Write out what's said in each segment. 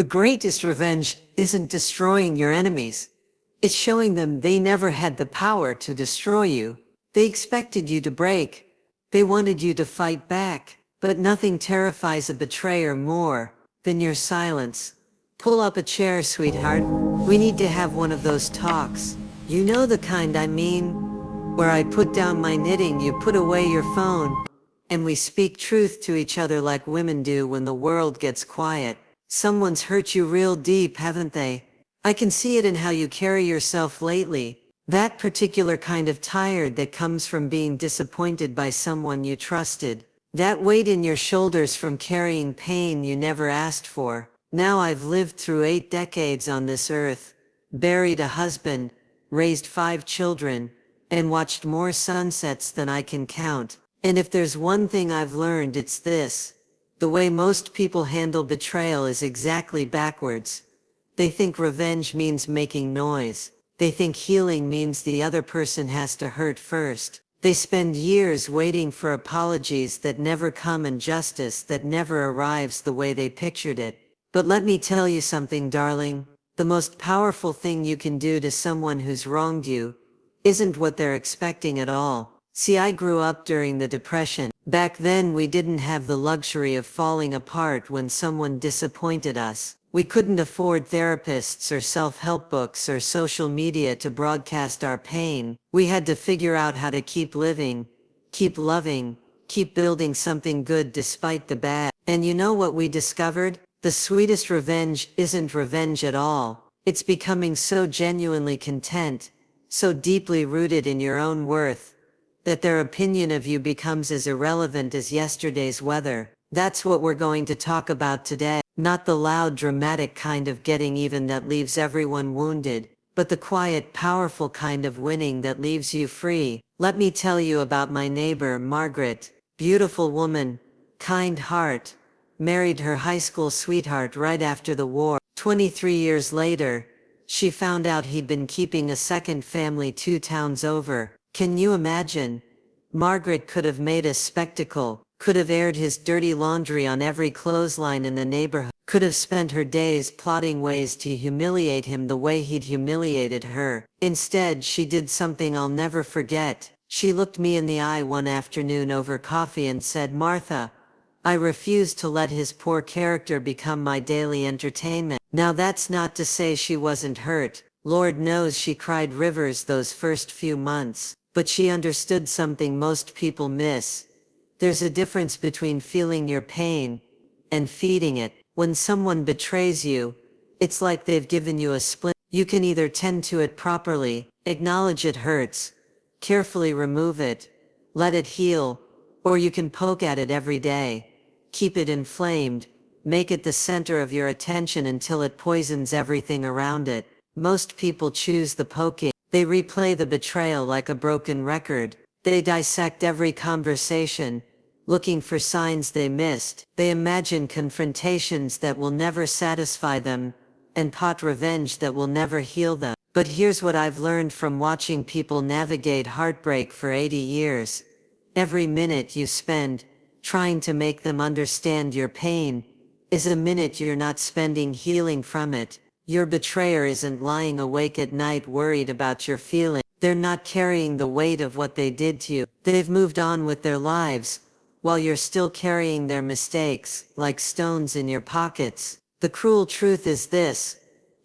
The greatest revenge isn't destroying your enemies. It's showing them they never had the power to destroy you. They expected you to break. They wanted you to fight back. But nothing terrifies a betrayer more than your silence. Pull up a chair, sweetheart. We need to have one of those talks. You know the kind I mean, where I put down my knitting, you put away your phone, and we speak truth to each other like women do when the world gets quiet. Someone's hurt you real deep, haven't they? I can see it in how you carry yourself lately. That particular kind of tired that comes from being disappointed by someone you trusted. That weight in your shoulders from carrying pain you never asked for. Now I've lived through 8 decades on this earth, buried a husband, raised 5 children, and watched more sunsets than I can count. And if there's one thing I've learned, it's this. The way most people handle betrayal is exactly backwards. They think revenge means making noise. They think healing means the other person has to hurt first. They spend years waiting for apologies that never come and justice that never arrives the way they pictured it. But let me tell you something, darling. The most powerful thing you can do to someone who's wronged you isn't what they're expecting at all. See, I grew up during the Depression. Back then we didn't have the luxury of falling apart when someone disappointed us. We couldn't afford therapists or self-help books or social media to broadcast our pain. We had to figure out how to keep living, keep loving, keep building something good despite the bad. And you know what we discovered? The sweetest revenge isn't revenge at all. It's becoming so genuinely content, so deeply rooted in your own worth, that their opinion of you becomes as irrelevant as yesterday's weather. That's what we're going to talk about today. Not the loud, dramatic kind of getting even that leaves everyone wounded, but the quiet, powerful kind of winning that leaves you free. Let me tell you about my neighbor, Margaret. Beautiful woman, kind heart, married her high school sweetheart right after the war. 23 years later, she found out he'd been keeping a second family 2 towns over. Can you imagine? Margaret could have made a spectacle, could have aired his dirty laundry on every clothesline in the neighborhood, could have spent her days plotting ways to humiliate him the way he'd humiliated her. Instead, she did something I'll never forget. She looked me in the eye one afternoon over coffee and said, "Martha, I refuse to let his poor character become my daily entertainment." Now that's not to say she wasn't hurt. Lord knows she cried rivers those first few months. But she understood something most people miss. There's a difference between feeling your pain and feeding it. When someone betrays you, it's like they've given you a splint. You can either tend to it properly, acknowledge it hurts, carefully remove it, let it heal, or you can poke at it every day, keep it inflamed, make it the center of your attention until it poisons everything around it. Most people choose the poking. They replay the betrayal like a broken record. They dissect every conversation, looking for signs they missed. They imagine confrontations that will never satisfy them, and plot revenge that will never heal them. But here's what I've learned from watching people navigate heartbreak for 80 years. Every minute you spend trying to make them understand your pain is a minute you're not spending healing from it. Your betrayer isn't lying awake at night worried about your feelings. They're not carrying the weight of what they did to you. They've moved on with their lives, while you're still carrying their mistakes, like stones in your pockets. The cruel truth is this: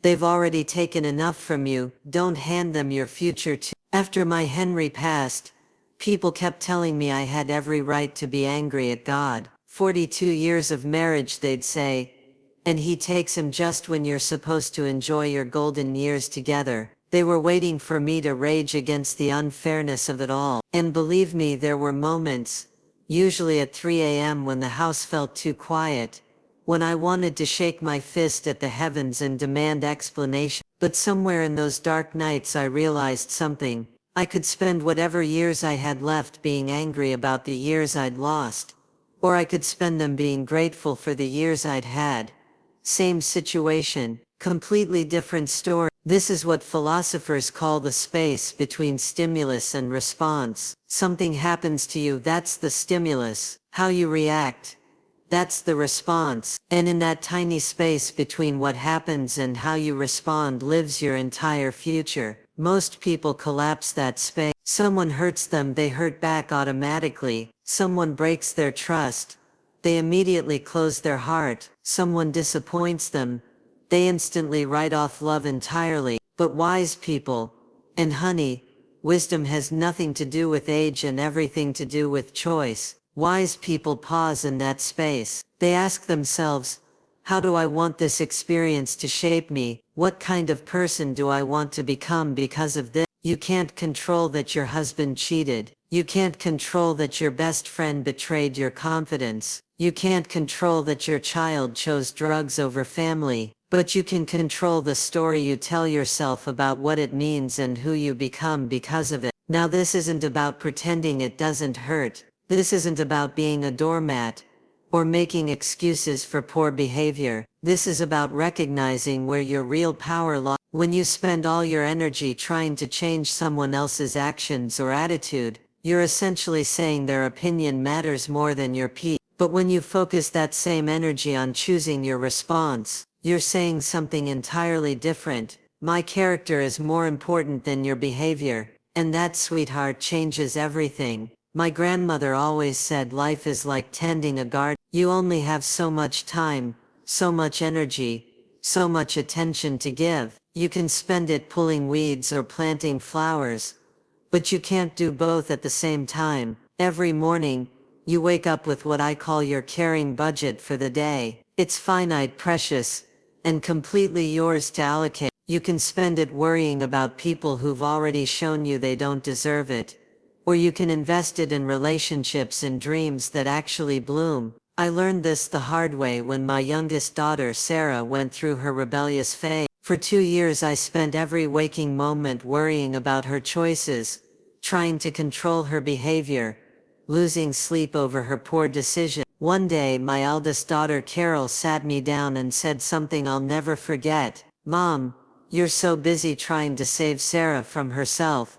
they've already taken enough from you. Don't hand them your future too. After my Henry passed, people kept telling me I had every right to be angry at God. 42 years of marriage, they'd say, and he takes him just when you're supposed to enjoy your golden years together. They were waiting for me to rage against the unfairness of it all. And believe me, there were moments, usually at 3 a.m. when the house felt too quiet, when I wanted to shake my fist at the heavens and demand explanation. But somewhere in those dark nights I realized something. I could spend whatever years I had left being angry about the years I'd lost, or I could spend them being grateful for the years I'd had. Same situation, completely different story. This is what philosophers call the space between stimulus and response. Something happens to you, that's the stimulus. How you react That's the response. And in that tiny space between what happens and how you respond lives your entire future. Most people collapse that space. Someone hurts them, they hurt back automatically. Someone breaks their trust, they immediately close their heart. Someone disappoints them, they instantly write off love entirely. But wise people, and honey, wisdom has nothing to do with age and everything to do with choice. Wise people pause in that space. They ask themselves, how do I want this experience to shape me? What kind of person do I want to become because of this? You can't control that your husband cheated. You can't control that your best friend betrayed your confidence. You can't control that your child chose drugs over family. But you can control the story you tell yourself about what it means and who you become because of it. Now, this isn't about pretending it doesn't hurt. This isn't about being a doormat or making excuses for poor behavior. This is about recognizing where your real power lies. When you spend all your energy trying to change someone else's actions or attitude, you're essentially saying their opinion matters more than your peace. But when you focus that same energy on choosing your response, you're saying something entirely different. My character is more important than your behavior, and that, sweetheart, changes everything. My grandmother always said life is like tending a garden. You only have so much time, so much energy, so much attention to give. You can spend it pulling weeds or planting flowers, but you can't do both at the same time. Every morning, you wake up with what I call your caring budget for the day. It's finite, precious, and completely yours to allocate. You can spend it worrying about people who've already shown you they don't deserve it, or you can invest it in relationships and dreams that actually bloom. I learned this the hard way when my youngest daughter Sarah went through her rebellious phase. For 2 years I spent every waking moment worrying about her choices, trying to control her behavior, losing sleep over her poor decision. One day my eldest daughter Carol sat me down and said something I'll never forget. Mom, you're so busy trying to save Sarah from herself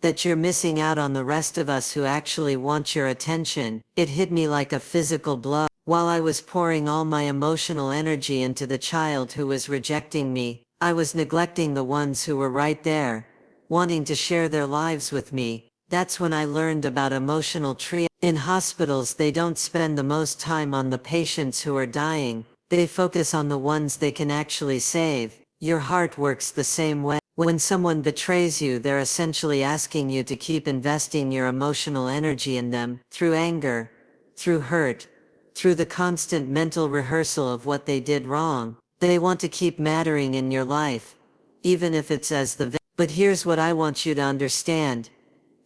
that you're missing out on the rest of us who actually want your attention. It hit me like a physical blow. While I was pouring all my emotional energy into the child who was rejecting me, I was neglecting the ones who were right there, wanting to share their lives with me. That's when I learned about emotional triage. In hospitals, they don't spend the most time on the patients who are dying. They focus on the ones they can actually save. Your heart works the same way. When someone betrays you, they're essentially asking you to keep investing your emotional energy in them, through anger, through hurt, through the constant mental rehearsal of what they did wrong. They want to keep mattering in your life, even if it's as the victim. But here's what I want you to understand.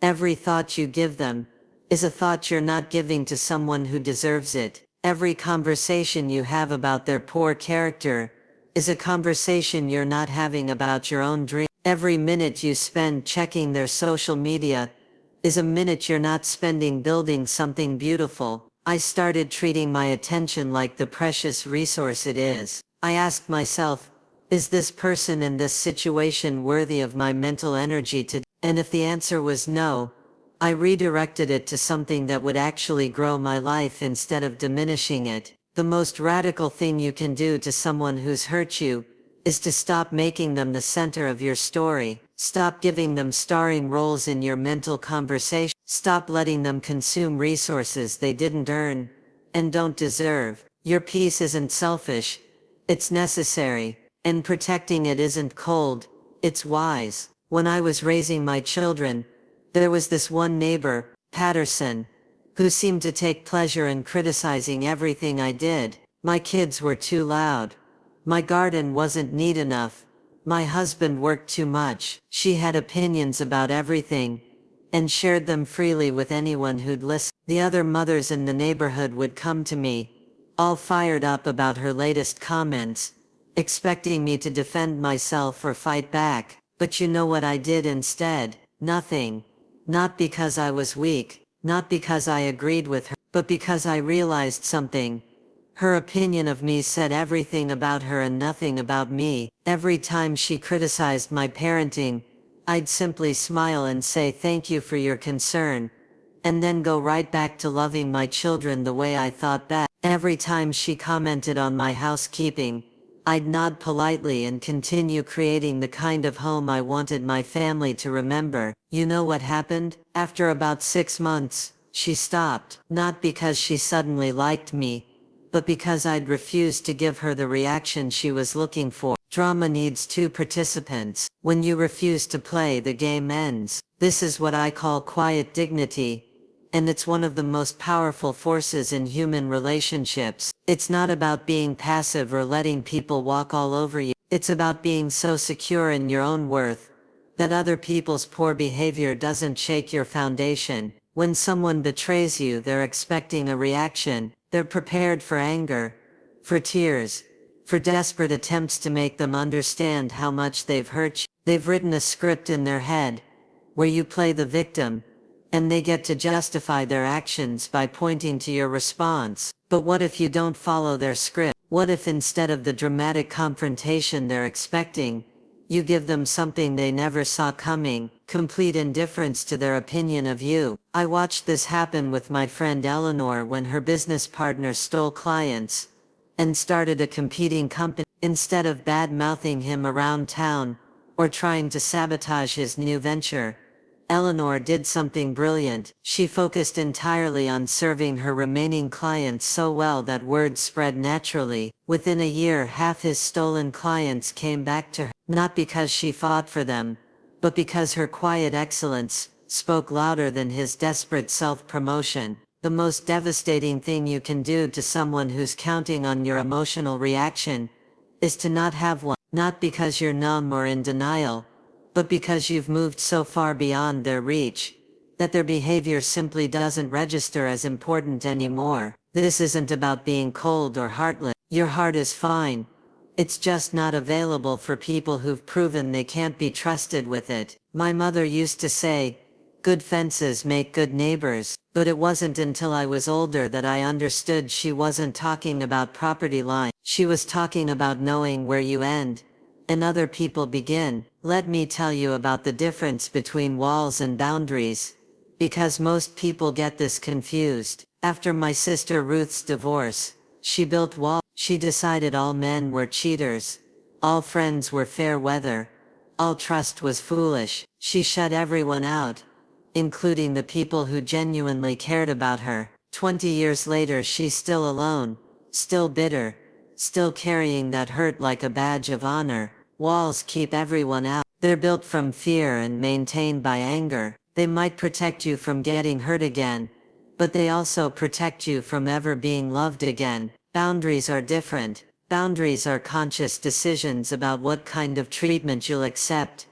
Every thought you give them is a thought you're not giving to someone who deserves it. Every conversation you have about their poor character is a conversation you're not having about your own dream. Every minute you spend checking their social media is a minute you're not spending building something beautiful. I started treating my attention like the precious resource it is. I asked myself, is this person in this situation worthy of my mental energy today? And if the answer was no, I redirected it to something that would actually grow my life instead of diminishing it. The most radical thing you can do to someone who's hurt you is to stop making them the center of your story. Stop giving them starring roles in your mental conversation. Stop letting them consume resources they didn't earn and don't deserve. Your peace isn't selfish, it's necessary, and protecting it isn't cold, it's wise. When I was raising my children, there was this one neighbor, Patterson, who seemed to take pleasure in criticizing everything I did. My kids were too loud. My garden wasn't neat enough. My husband worked too much. She had opinions about everything, and shared them freely with anyone who'd listen. The other mothers in the neighborhood would come to me, all fired up about her latest comments, expecting me to defend myself or fight back. But you know what I did instead? Nothing. Not because I was weak, not because I agreed with her, but because I realized something. Her opinion of me said everything about her and nothing about me. Every time she criticized my parenting, I'd simply smile and say thank you for your concern, and then go right back to loving my children the way I thought best. Every time she commented on my housekeeping, I'd nod politely and continue creating the kind of home I wanted my family to remember. You know what happened? After about 6 months, she stopped. Not because she suddenly liked me, but because I'd refused to give her the reaction she was looking for. Drama needs two participants. When you refuse to play, the game ends. This is what I call quiet dignity, and it's one of the most powerful forces in human relationships. It's not about being passive or letting people walk all over you. It's about being so secure in your own worth that other people's poor behavior doesn't shake your foundation. When someone betrays you, they're expecting a reaction. They're prepared for anger, for tears, for desperate attempts to make them understand how much they've hurt you. They've written a script in their head where you play the victim, and they get to justify their actions by pointing to your response. But what if you don't follow their script? What if instead of the dramatic confrontation they're expecting, you give them something they never saw coming, complete indifference to their opinion of you? I watched this happen with my friend Eleanor when her business partner stole clients and started a competing company. Instead of bad-mouthing him around town or trying to sabotage his new venture, Eleanor did something brilliant. She focused entirely on serving her remaining clients so well that word spread naturally. Within a year, half his stolen clients came back to her, not because she fought for them, but because her quiet excellence spoke louder than his desperate self-promotion. The most devastating thing you can do to someone who's counting on your emotional reaction is to not have one. Not because you're numb or in denial, but because you've moved so far beyond their reach that their behavior simply doesn't register as important anymore. This isn't about being cold or heartless. Your heart is fine. It's just not available for people who've proven they can't be trusted with it. My mother used to say, "Good fences make good neighbors," but it wasn't until I was older that I understood she wasn't talking about property lines. She was talking about knowing where you end and other people begin. Let me tell you about the difference between walls and boundaries, because most people get this confused. After my sister Ruth's divorce, she built walls. She decided all men were cheaters, all friends were fair weather, all trust was foolish. She shut everyone out, including the people who genuinely cared about her. 20 years later, she's still alone, still bitter, still carrying that hurt like a badge of honor. Walls keep everyone out. They're built from fear and maintained by anger. They might protect you from getting hurt again, but they also protect you from ever being loved again. Boundaries are different. Boundaries are conscious decisions about what kind of treatment you'll accept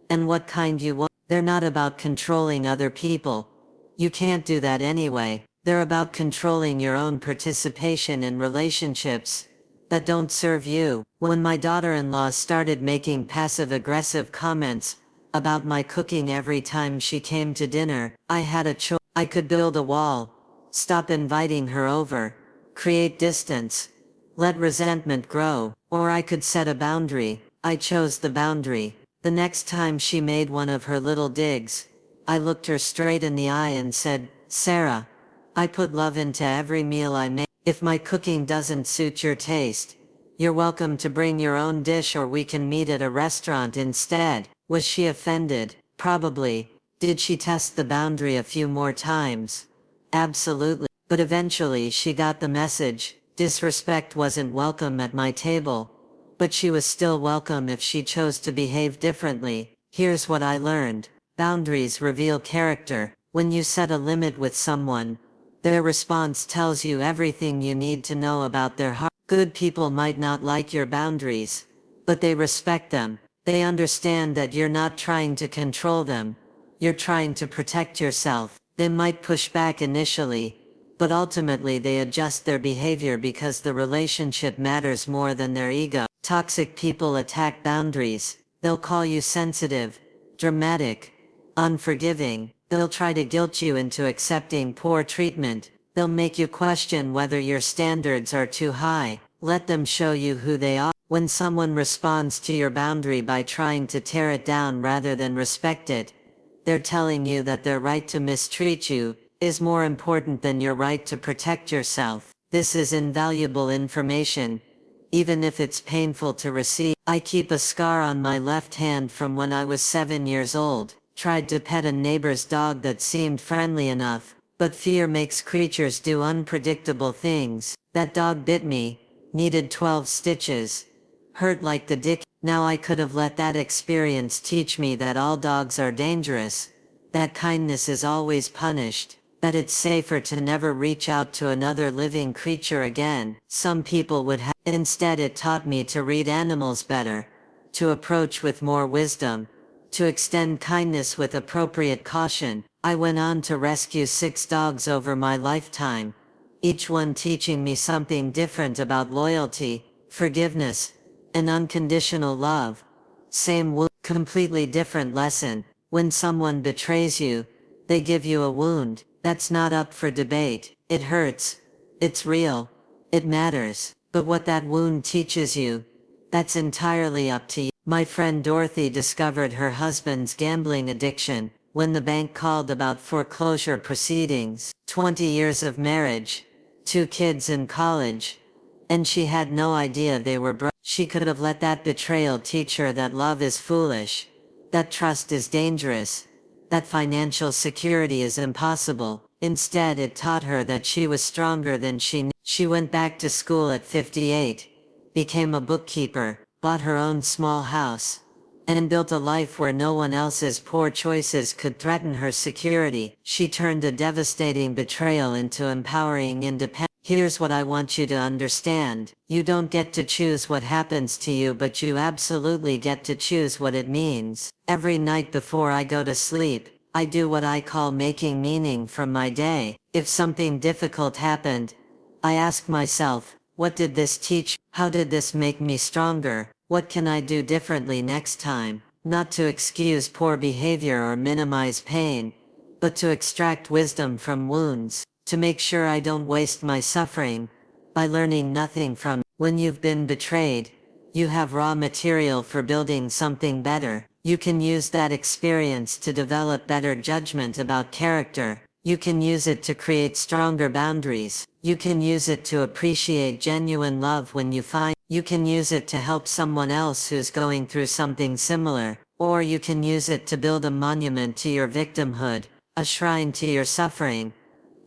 and what kind you won't. They're not about controlling other people. You can't do that anyway. They're about controlling your own participation in relationships that don't serve you. When my daughter-in-law started making passive-aggressive comments about my cooking every time she came to dinner, I had a choice. I could build a wall, stop inviting her over, create distance, let resentment grow, or I could set a boundary. I chose the boundary. The next time she made one of her little digs, I looked her straight in the eye and said, "Sarah, I put love into every meal I make. If my cooking doesn't suit your taste, you're welcome to bring your own dish or we can meet at a restaurant instead." Was she offended? Probably. Did she test the boundary a few more times? Absolutely. But eventually she got the message. Disrespect wasn't welcome at my table, but she was still welcome if she chose to behave differently. Here's what I learned. Boundaries reveal character. When you set a limit with someone, their response tells you everything you need to know about their heart. Good people might not like your boundaries, but they respect them. They understand that you're not trying to control them. You're trying to protect yourself. They might push back initially, but ultimately they adjust their behavior because the relationship matters more than their ego. Toxic people attack boundaries. They'll call you sensitive, dramatic, unforgiving. They'll try to guilt you into accepting poor treatment. They'll make you question whether your standards are too high. Let them show you who they are. When someone responds to your boundary by trying to tear it down rather than respect it, they're telling you that their right to mistreat you is more important than your right to protect yourself. This is invaluable information, even if it's painful to receive. I keep a scar on my left hand from when I was 7 years old. Tried to pet a neighbor's dog that seemed friendly enough, but fear makes creatures do unpredictable things. That dog bit me, needed 12 stitches. Hurt like the dick. Now I could have let that experience teach me that all dogs are dangerous, that kindness is always punished, that it's safer to never reach out to another living creature again. Some people would have. Instead, it taught me to read animals better, to approach with more wisdom, to extend kindness with appropriate caution. I went on to rescue 6 dogs over my lifetime, each one teaching me something different about loyalty, forgiveness, and unconditional love. Same wound, completely different lesson. When someone betrays you, they give you a wound. That's not up for debate. It hurts. It's real. It matters. But what that wound teaches you, that's entirely up to you. My friend Dorothy discovered her husband's gambling addiction when the bank called about foreclosure proceedings. 20 years of marriage, 2 kids in college, and she had no idea they were broke. She could have let that betrayal teach her that love is foolish, that trust is dangerous, that financial security is impossible. Instead, it taught her that she was stronger than she knew. She went back to school at 58, became a bookkeeper, bought her own small house, and built a life where no one else's poor choices could threaten her security. She turned a devastating betrayal into empowering independence. Here's what I want you to understand. You don't get to choose what happens to you, but you absolutely get to choose what it means. Every night before I go to sleep, I do what I call making meaning from my day. If something difficult happened, I ask myself, what did this teach? How did this make me stronger? What can I do differently next time? Not to excuse poor behavior or minimize pain, but to extract wisdom from wounds, to make sure I don't waste my suffering by learning nothing from. When you've been betrayed, you have raw material for building something better. You can use that experience to develop better judgment about character. You can use it to create stronger boundaries. You can use it to appreciate genuine love when you find. You can use it to help someone else who's going through something similar. Or you can use it to build a monument to your victimhood, a shrine to your suffering,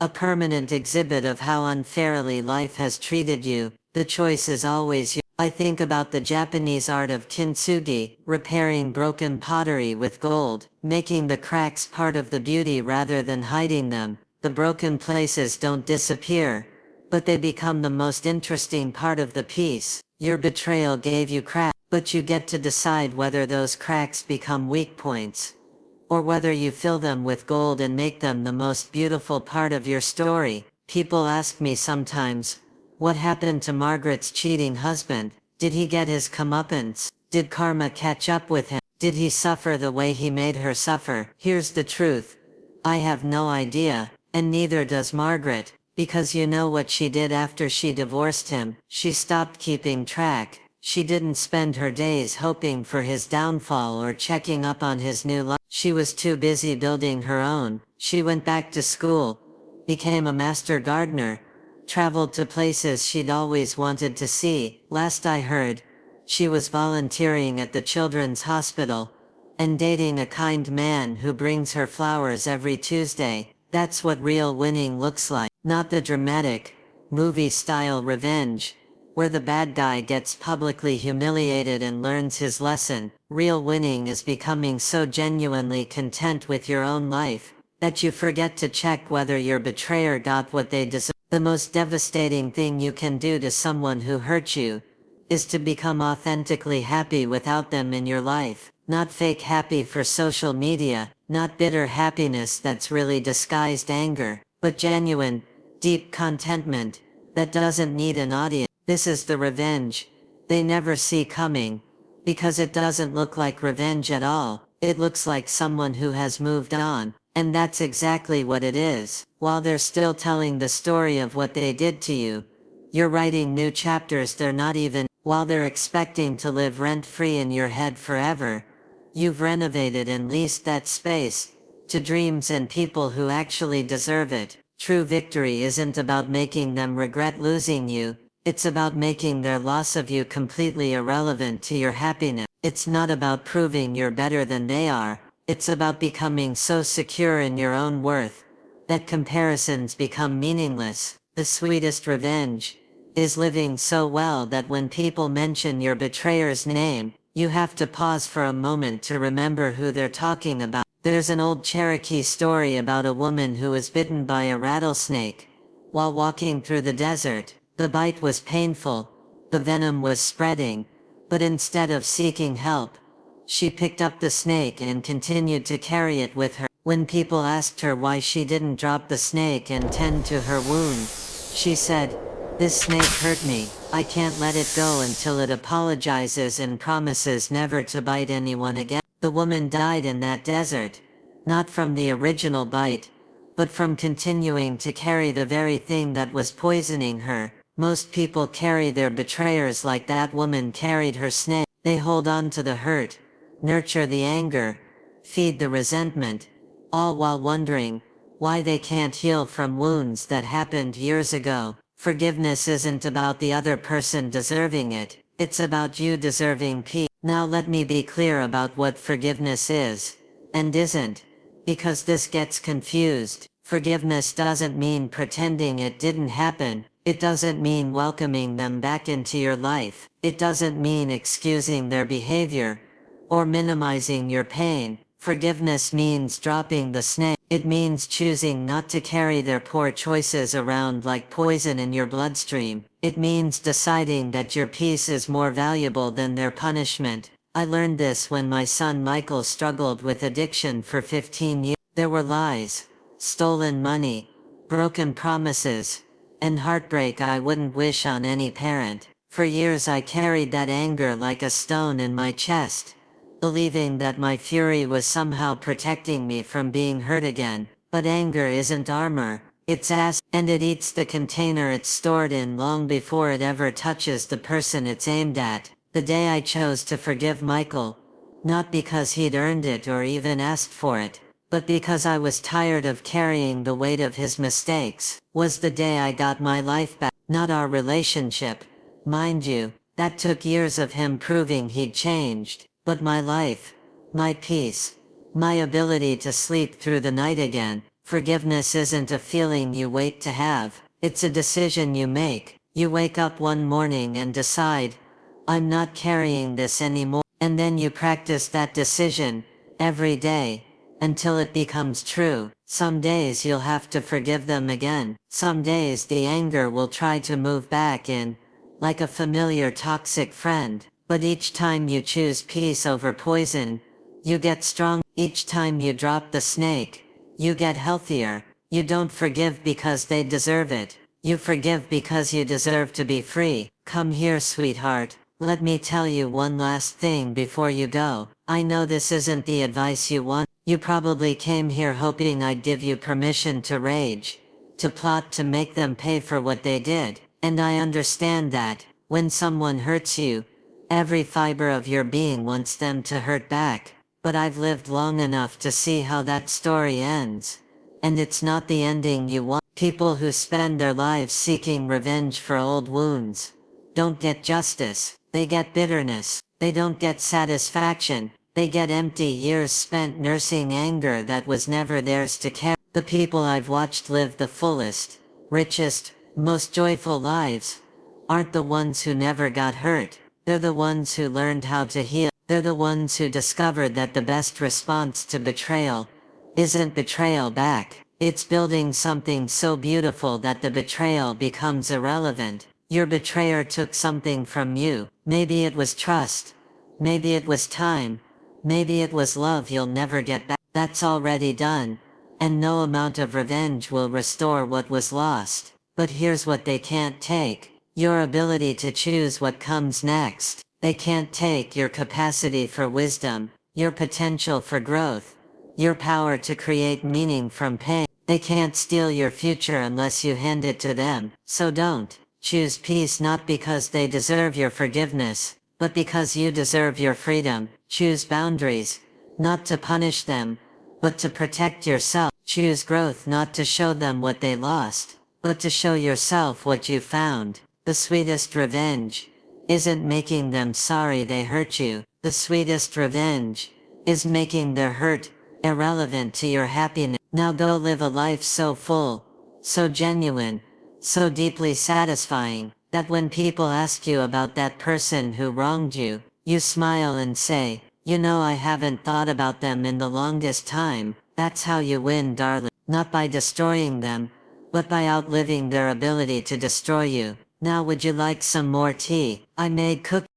a permanent exhibit of how unfairly life has treated you. The choice is always yours. I think about the Japanese art of kintsugi, repairing broken pottery with gold, making the cracks part of the beauty rather than hiding them. The broken places don't disappear, but they become the most interesting part of the piece. Your betrayal gave you cracks, but you get to decide whether those cracks become weak points, or whether you fill them with gold and make them the most beautiful part of your story. People ask me sometimes, what happened to Margaret's cheating husband? Did he get his comeuppance? Did karma catch up with him? Did he suffer the way he made her suffer? Here's the truth. I have no idea, and neither does Margaret, because you know what she did after she divorced him. She stopped keeping track. She didn't spend her days hoping for his downfall or checking up on his new life. She was too busy building her own. She went back to school, became a master gardener, traveled to places she'd always wanted to see. Last I heard, she was volunteering at the children's hospital, and dating a kind man who brings her flowers every Tuesday. That's what real winning looks like. Not the dramatic, movie-style revenge, where the bad guy gets publicly humiliated and learns his lesson. Real winning is becoming so genuinely content with your own life, that you forget to check whether your betrayer got what they deserve. The most devastating thing you can do to someone who hurt you, is to become authentically happy without them in your life. Not fake happy for social media, not bitter happiness that's really disguised anger, but genuine, deep contentment, that doesn't need an audience. This is the revenge they never see coming, because it doesn't look like revenge at all. It looks like someone who has moved on, and that's exactly what it is. While they're still telling the story of what they did to you, you're writing new chapters they're not even. While they're expecting to live rent-free in your head forever, you've renovated and leased that space to dreams and people who actually deserve it. True victory isn't about making them regret losing you, it's about making their loss of you completely irrelevant to your happiness. It's not about proving you're better than they are, it's about becoming so secure in your own worth that comparisons become meaningless. The sweetest revenge is living so well that when people mention your betrayer's name, you have to pause for a moment to remember who they're talking about. There's an old Cherokee story about a woman who was bitten by a rattlesnake while walking through the desert. The bite was painful, the venom was spreading, but instead of seeking help, she picked up the snake and continued to carry it with her. When people asked her why she didn't drop the snake and tend to her wound, she said, "This snake hurt me, I can't let it go until it apologizes and promises never to bite anyone again." The woman died in that desert, not from the original bite, but from continuing to carry the very thing that was poisoning her. Most people carry their betrayers like that woman carried her snake. They hold on to the hurt, nurture the anger, feed the resentment, all while wondering why they can't heal from wounds that happened years ago. Forgiveness isn't about the other person deserving it, it's about you deserving peace. Now let me be clear about what forgiveness is, and isn't, because this gets confused. Forgiveness doesn't mean pretending it didn't happen, it doesn't mean welcoming them back into your life, it doesn't mean excusing their behavior, or minimizing your pain. Forgiveness means dropping the snake. It means choosing not to carry their poor choices around like poison in your bloodstream. It means deciding that your peace is more valuable than their punishment. I learned this when my son Michael struggled with addiction for 15 years. There were lies, stolen money, broken promises, and heartbreak I wouldn't wish on any parent. For years I carried that anger like a stone in my chest, believing that my fury was somehow protecting me from being hurt again. But anger isn't armor, it's acid, and it eats the container it's stored in long before it ever touches the person it's aimed at. The day I chose to forgive Michael, not because he'd earned it or even asked for it, but because I was tired of carrying the weight of his mistakes, was the day I got my life back. Not our relationship, mind you, that took years of him proving he'd changed. But my life, my peace, my ability to sleep through the night again. Forgiveness isn't a feeling you wait to have, it's a decision you make. You wake up one morning and decide, I'm not carrying this anymore. And then you practice that decision, every day, until it becomes true. Some days you'll have to forgive them again. Some days the anger will try to move back in, like a familiar toxic friend. But each time you choose peace over poison, you get strong. Each time you drop the snake, you get healthier. You don't forgive because they deserve it. You forgive because you deserve to be free. Come here, sweetheart. Let me tell you one last thing before you go. I know this isn't the advice you want. You probably came here hoping I'd give you permission to rage, to plot to make them pay for what they did. And I understand that, when someone hurts you, every fiber of your being wants them to hurt back. But I've lived long enough to see how that story ends. And it's not the ending you want. People who spend their lives seeking revenge for old wounds don't get justice, they get bitterness. They don't get satisfaction, they get empty years spent nursing anger that was never theirs to carry. The people I've watched live the fullest, richest, most joyful lives aren't the ones who never got hurt. They're the ones who learned how to heal. They're the ones who discovered that the best response to betrayal isn't betrayal back. It's building something so beautiful that the betrayal becomes irrelevant. Your betrayer took something from you. Maybe it was trust. Maybe it was time. Maybe it was love you'll never get back. That's already done. And no amount of revenge will restore what was lost. But here's what they can't take: your ability to choose what comes next. They can't take your capacity for wisdom, your potential for growth, your power to create meaning from pain. They can't steal your future unless you hand it to them. So don't. Choose peace not because they deserve your forgiveness, but because you deserve your freedom. Choose boundaries, not to punish them, but to protect yourself. Choose growth not to show them what they lost, but to show yourself what you found. The sweetest revenge isn't making them sorry they hurt you. The sweetest revenge is making their hurt irrelevant to your happiness. Now go live a life so full, so genuine, so deeply satisfying, that when people ask you about that person who wronged you, you smile and say, "You know, I haven't thought about them in the longest time." That's how you win, darling. Not by destroying them, but by outliving their ability to destroy you. Now would you like some more tea? I made cookies.